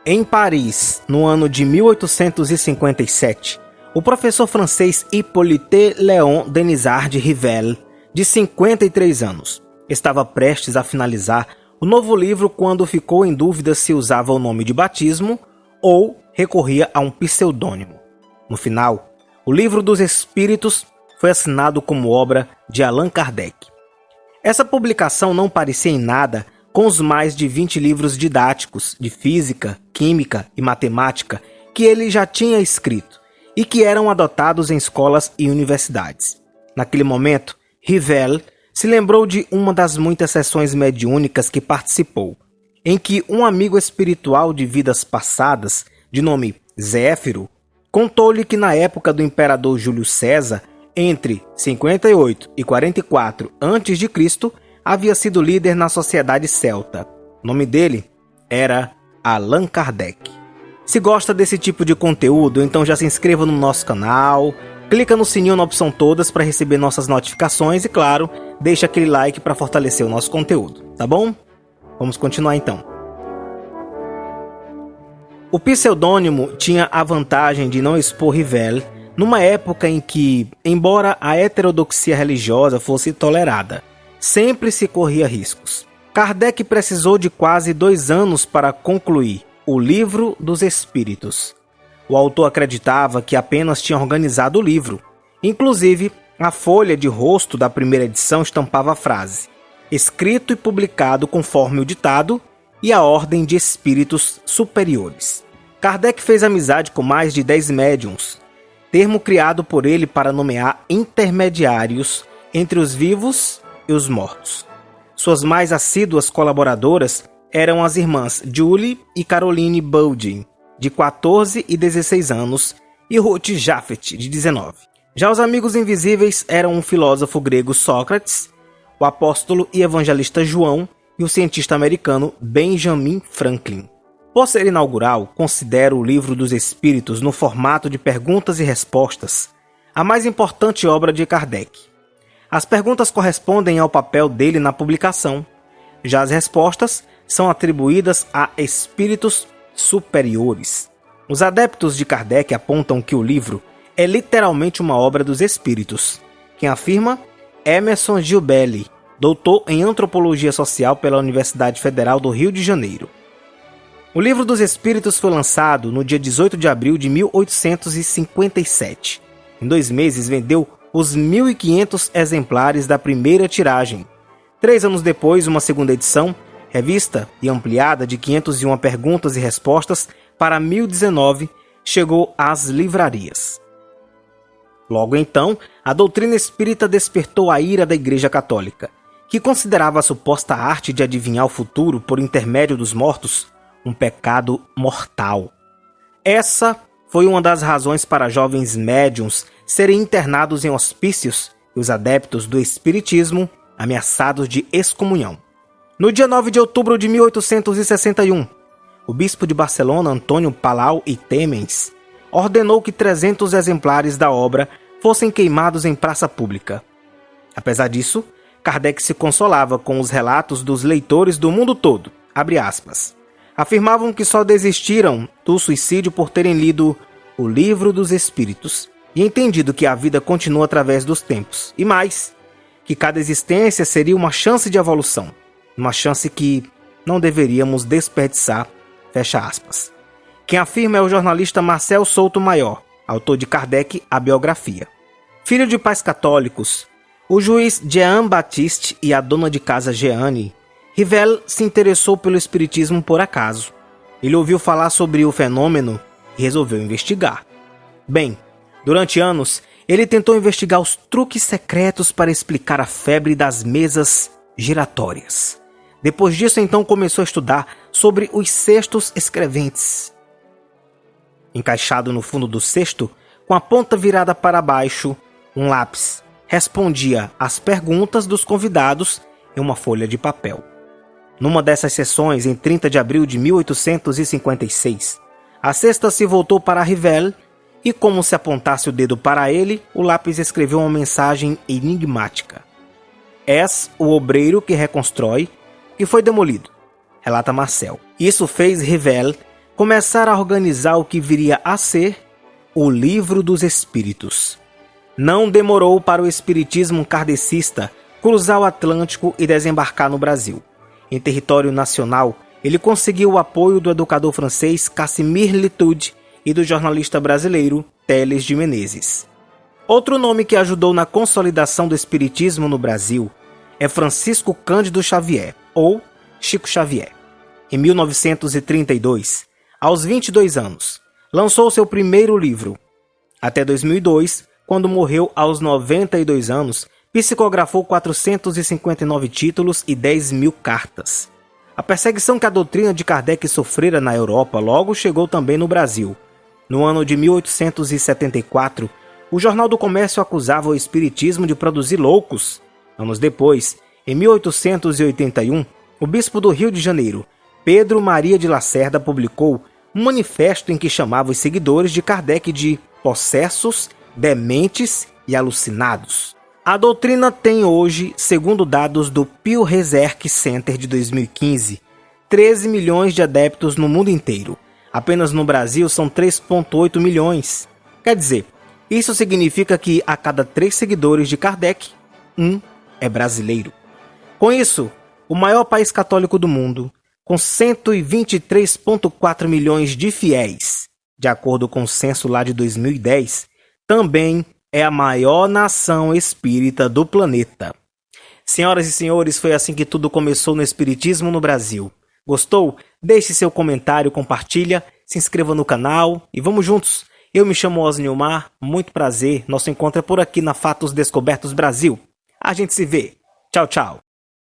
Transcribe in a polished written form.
Em Paris, no ano de 1857, o professor francês Hippolyte Léon Denisard de Rivel, de 53 anos, estava prestes a finalizar o novo livro quando ficou em dúvida se usava o nome de batismo ou recorria a um pseudônimo. No final, o Livro dos Espíritos foi assinado como obra de Allan Kardec. Essa publicação não parecia em nada com os mais de 20 livros didáticos de física, química e matemática que ele já tinha escrito e que eram adotados em escolas e universidades. Naquele momento, Rivel se lembrou de uma das muitas sessões mediúnicas que participou, em que um amigo espiritual de vidas passadas, de nome Zéfiro, contou-lhe que na época do imperador Júlio César, entre 58 e 44 a.C., havia sido líder na sociedade celta. O nome dele era Allan Kardec. Se gosta desse tipo de conteúdo, então já se inscreva no nosso canal, clica no sininho na opção todas para receber nossas notificações e, claro, deixa aquele like para fortalecer o nosso conteúdo, tá bom? Vamos continuar então. O pseudônimo tinha a vantagem de não expor Rivel numa época em que, embora a heterodoxia religiosa fosse tolerada, sempre se corria riscos. Kardec precisou de quase 2 anos para concluir o Livro dos Espíritos. O autor acreditava que apenas tinha organizado o livro. Inclusive, a folha de rosto da primeira edição estampava a frase: escrito e publicado conforme o ditado e a ordem de espíritos superiores. Kardec fez amizade com mais de 10 médiuns, termo criado por ele para nomear intermediários entre os vivos e os mortos. Suas mais assíduas colaboradoras eram as irmãs Julie e Caroline Bowden, de 14 e 16 anos, e Ruth Jaffet, de 19. Já os amigos invisíveis eram o filósofo grego Sócrates, o apóstolo e evangelista João e o cientista americano Benjamin Franklin. Por ser inaugural, considero o Livro dos Espíritos no formato de perguntas e respostas a mais importante obra de Kardec. As perguntas correspondem ao papel dele na publicação, já as respostas são atribuídas a espíritos superiores. Os adeptos de Kardec apontam que o livro é literalmente uma obra dos espíritos. Quem afirma? Emerson Gilbelli, doutor em Antropologia Social pela Universidade Federal do Rio de Janeiro. O Livro dos Espíritos foi lançado no dia 18 de abril de 1857. Em 2 meses vendeu os 1.500 exemplares da primeira tiragem. 3 anos depois, uma segunda edição, revista e ampliada de 501 perguntas e respostas para 1019, chegou às livrarias. Logo então, a doutrina espírita despertou a ira da Igreja Católica, que considerava a suposta arte de adivinhar o futuro por intermédio dos mortos um pecado mortal. Essa foi uma das razões para jovens médiuns serem internados em hospícios e os adeptos do espiritismo ameaçados de excomunhão. No dia 9 de outubro de 1861, o bispo de Barcelona, Antônio Palau e Temens, ordenou que 300 exemplares da obra fossem queimados em praça pública. Apesar disso, Kardec se consolava com os relatos dos leitores do mundo todo, abre aspas. Afirmavam que só desistiram do suicídio por terem lido o Livro dos Espíritos e entendido que a vida continua através dos tempos, e mais, que cada existência seria uma chance de evolução, uma chance que não deveríamos desperdiçar, fecha aspas. Quem afirma é o jornalista Marcel Souto Maior, autor de Kardec, a biografia. Filho de pais católicos, o juiz Jean-Baptiste e a dona de casa Jeanne, Rivel se interessou pelo espiritismo por acaso. Ele ouviu falar sobre o fenômeno e resolveu investigar. Bem, durante anos, ele tentou investigar os truques secretos para explicar a febre das mesas giratórias. Depois disso, então, começou a estudar sobre os cestos escreventes. Encaixado no fundo do cesto, com a ponta virada para baixo, um lápis respondia às perguntas dos convidados em uma folha de papel. Numa dessas sessões, em 30 de abril de 1856, a cesta se voltou para Rivel e, como se apontasse o dedo para ele, o lápis escreveu uma mensagem enigmática. És o obreiro que reconstrói, que foi demolido, relata Marcel. Isso fez Rivel começar a organizar o que viria a ser o Livro dos Espíritos. Não demorou para o espiritismo kardecista cruzar o Atlântico e desembarcar no Brasil. Em território nacional, ele conseguiu o apoio do educador francês Casimir Litude e do jornalista brasileiro Teles de Menezes. Outro nome que ajudou na consolidação do espiritismo no Brasil é Francisco Cândido Xavier, ou Chico Xavier. Em 1932, aos 22 anos, lançou seu primeiro livro. Até 2002, quando morreu aos 92 anos, psicografou 459 títulos e 10 mil cartas. A perseguição que a doutrina de Kardec sofrera na Europa logo chegou também no Brasil. No ano de 1874, o Jornal do Comércio acusava o espiritismo de produzir loucos. Anos depois, em 1881, o bispo do Rio de Janeiro, Pedro Maria de Lacerda, publicou um manifesto em que chamava os seguidores de Kardec de possessos, dementes e alucinados. A doutrina tem hoje, segundo dados do Pew Research Center de 2015, 13 milhões de adeptos no mundo inteiro. Apenas no Brasil são 3,8 milhões. Quer dizer, isso significa que a cada 3 seguidores de Kardec, um é brasileiro. Com isso, o maior país católico do mundo, com 123,4 milhões de fiéis, de acordo com o censo lá de 2010, também é a maior nação espírita do planeta. Senhoras e senhores, foi assim que tudo começou no espiritismo no Brasil. Gostou? Deixe seu comentário, compartilha, se inscreva no canal e vamos juntos. Eu me chamo Osnilmar, muito prazer. Nosso encontro é por aqui na Fatos Descobertos Brasil. A gente se vê. Tchau, tchau.